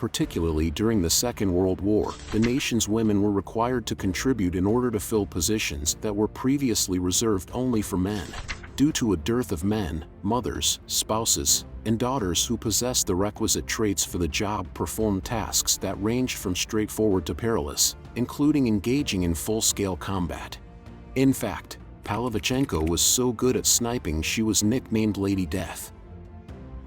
particularly during the Second World War, the nation's women were required to contribute in order to fill positions that were previously reserved only for men. Due to a dearth of men, mothers, spouses, and daughters who possessed the requisite traits for the job performed tasks that ranged from straightforward to perilous, including engaging in full-scale combat. In fact, Palavichenko was so good at sniping she was nicknamed Lady Death.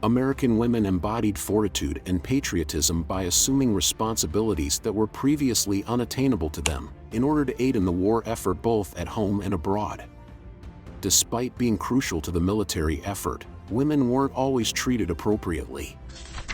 American women embodied fortitude and patriotism by assuming responsibilities that were previously unattainable to them, in order to aid in the war effort both at home and abroad. Despite being crucial to the military effort, women weren't always treated appropriately.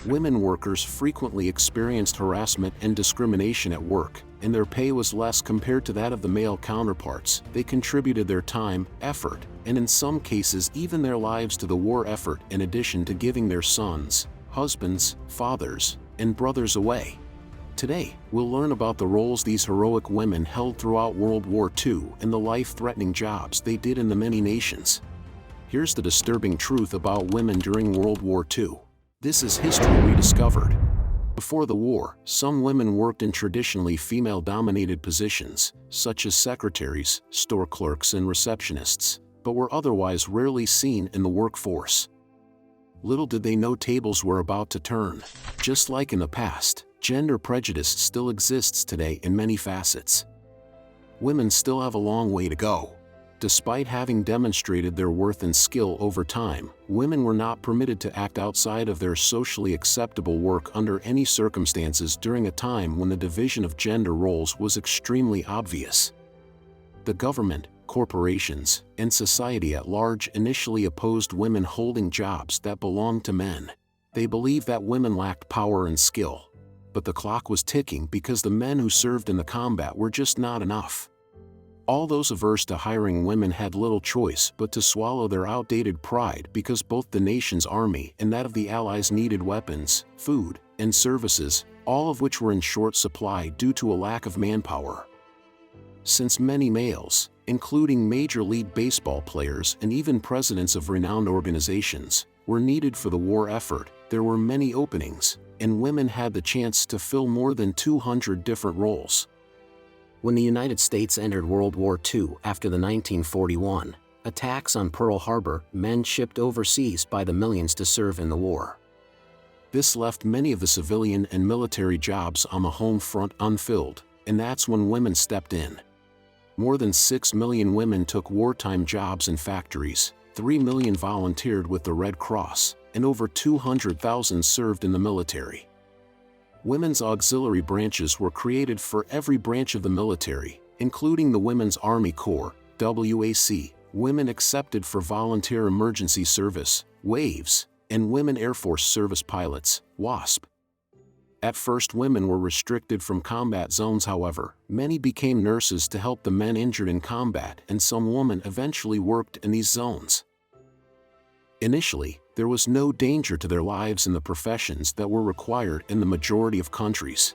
Women workers frequently experienced harassment and discrimination at work, and their pay was less compared to that of the male counterparts. They contributed their time, effort, and in some cases even their lives to the war effort in addition to giving their sons, husbands, fathers, and brothers away. Today, we'll learn about the roles these heroic women held throughout World War II and the life-threatening jobs they did in the many nations. Here's the disturbing truth about women during World War II. This is history rediscovered. Before the war, some women worked in traditionally female-dominated positions, such as secretaries, store clerks, and receptionists, but were otherwise rarely seen in the workforce. Little did they know tables were about to turn. Just like in the past, gender prejudice still exists today in many facets. Women still have a long way to go. Despite having demonstrated their worth and skill over time, women were not permitted to act outside of their socially acceptable work under any circumstances during a time when the division of gender roles was extremely obvious. The government, corporations, and society at large initially opposed women holding jobs that belonged to men. They believed that women lacked power and skill. But the clock was ticking because the men who served in the combat were just not enough. All those averse to hiring women had little choice but to swallow their outdated pride because both the nation's army and that of the Allies needed weapons, food, and services, all of which were in short supply due to a lack of manpower. Since many males, including Major League Baseball players and even presidents of renowned organizations, were needed for the war effort, there were many openings, and women had the chance to fill more than 200 different roles. When the United States entered World War II after the 1941 attacks on Pearl Harbor, men shipped overseas by the millions to serve in the war. This left many of the civilian and military jobs on the home front unfilled, and that's when women stepped in. More than 6 million women took wartime jobs in factories, 3 million volunteered with the Red Cross, and over 200,000 served in the military. Women's auxiliary branches were created for every branch of the military, including the Women's Army Corps, WAC, Women Accepted for Volunteer Emergency Service, WAVES, and Women Air Force Service Pilots, WASP. At first, women were restricted from combat zones. However, many became nurses to help the men injured in combat, and some women eventually worked in these zones. Initially, there was no danger to their lives in the professions that were required in the majority of countries.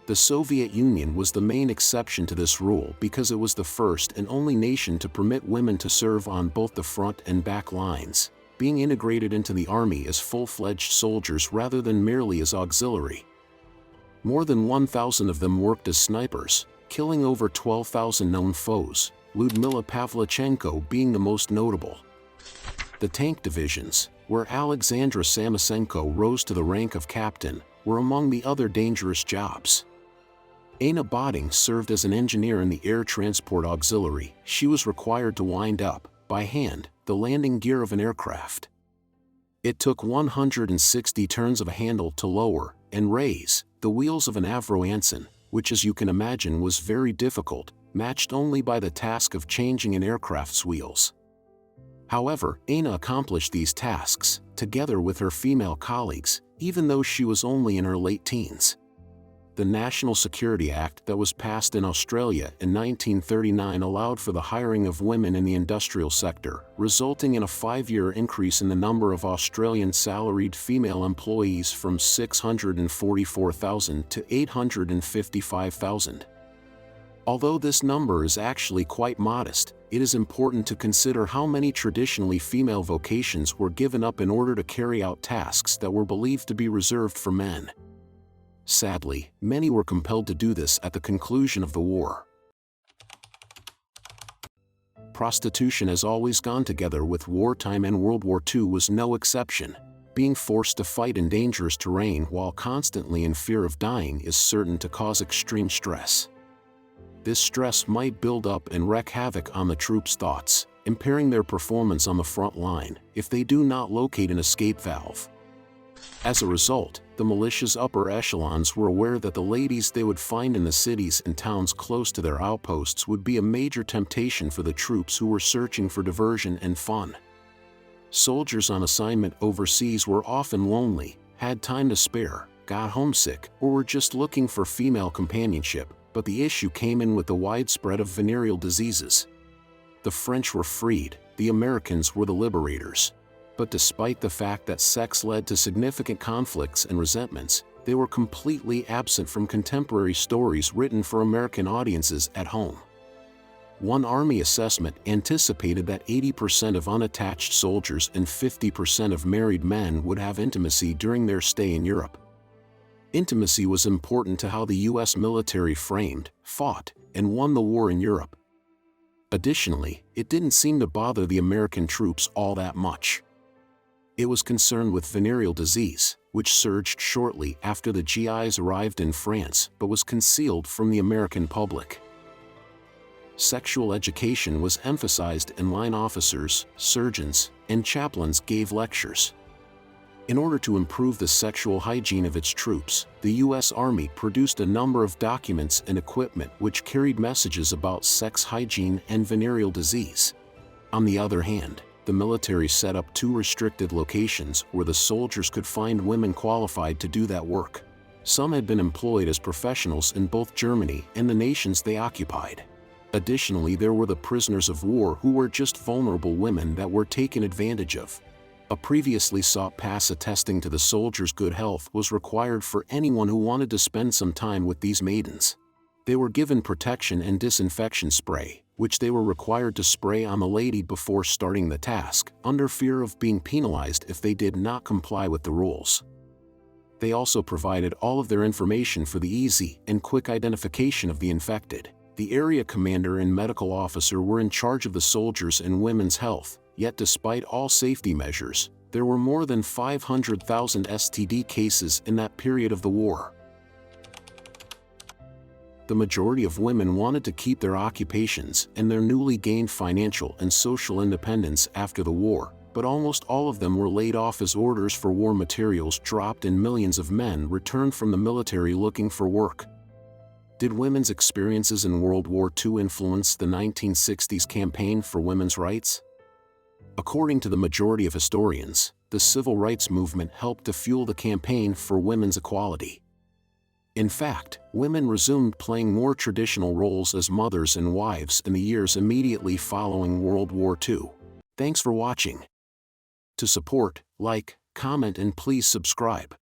The Soviet Union was the main exception to this rule because it was the first and only nation to permit women to serve on both the front and back lines, being integrated into the army as full-fledged soldiers rather than merely as auxiliary. More than 1,000 of them worked as snipers, killing over 12,000 known foes, Lyudmila Pavlichenko being the most notable. The tank divisions, where Alexandra Samasenko rose to the rank of captain, were among the other dangerous jobs. Anna Boding served as an engineer in the Air Transport Auxiliary. She was required to wind up, by hand, the landing gear of an aircraft. It took 160 turns of a handle to lower and raise the wheels of an Avro Anson, which, as you can imagine, was very difficult, matched only by the task of changing an aircraft's wheels. However, Anna accomplished these tasks, together with her female colleagues, even though she was only in her late teens. The National Security Act that was passed in Australia in 1939 allowed for the hiring of women in the industrial sector, resulting in a 5-year increase in the number of Australian salaried female employees from 644,000 to 855,000. Although this number is actually quite modest, it is important to consider how many traditionally female vocations were given up in order to carry out tasks that were believed to be reserved for men. Sadly, many were compelled to do this at the conclusion of the war. Prostitution has always gone together with wartime, and World War II was no exception. Being forced to fight in dangerous terrain while constantly in fear of dying is certain to cause extreme stress. This stress might build up and wreak havoc on the troops' thoughts, impairing their performance on the front line if they do not locate an escape valve. As a result, the militia's upper echelons were aware that the ladies they would find in the cities and towns close to their outposts would be a major temptation for the troops who were searching for diversion and fun. Soldiers on assignment overseas were often lonely, had time to spare, got homesick, or were just looking for female companionship, but the issue came in with the widespread of venereal diseases. The French were freed, the Americans were the liberators. But despite the fact that sex led to significant conflicts and resentments, they were completely absent from contemporary stories written for American audiences at home. One Army assessment anticipated that 80% of unattached soldiers and 50% of married men would have intimacy during their stay in Europe. Intimacy was important to how the U.S. military framed, fought, and won the war in Europe. Additionally, it didn't seem to bother the American troops all that much. It was concerned with venereal disease, which surged shortly after the GIs arrived in France but was concealed from the American public. Sexual education was emphasized, and line officers, surgeons, and chaplains gave lectures. In order to improve the sexual hygiene of its troops, the U.S. Army produced a number of documents and equipment which carried messages about sex hygiene and venereal disease. On the other hand, the military set up 2 restricted locations where the soldiers could find women qualified to do that work. Some had been employed as professionals in both Germany and the nations they occupied. Additionally, there were the prisoners of war, who were just vulnerable women that were taken advantage of. A previously sought pass attesting to the soldiers' good health was required for anyone who wanted to spend some time with these maidens. They were given protection and disinfection spray, which they were required to spray on the lady before starting the task, under fear of being penalized if they did not comply with the rules. They also provided all of their information for the easy and quick identification of the infected. The area commander and medical officer were in charge of the soldiers' and women's health, yet despite all safety measures, there were more than 500,000 STD cases in that period of the war. The majority of women wanted to keep their occupations and their newly gained financial and social independence after the war, but almost all of them were laid off as orders for war materials dropped and millions of men returned from the military looking for work. Did women's experiences in World War II influence the 1960s campaign for women's rights? According to the majority of historians, the civil rights movement helped to fuel the campaign for women's equality. In fact, women resumed playing more traditional roles as mothers and wives in the years immediately following World War II. Thanks for watching. To support, like, comment, and please subscribe.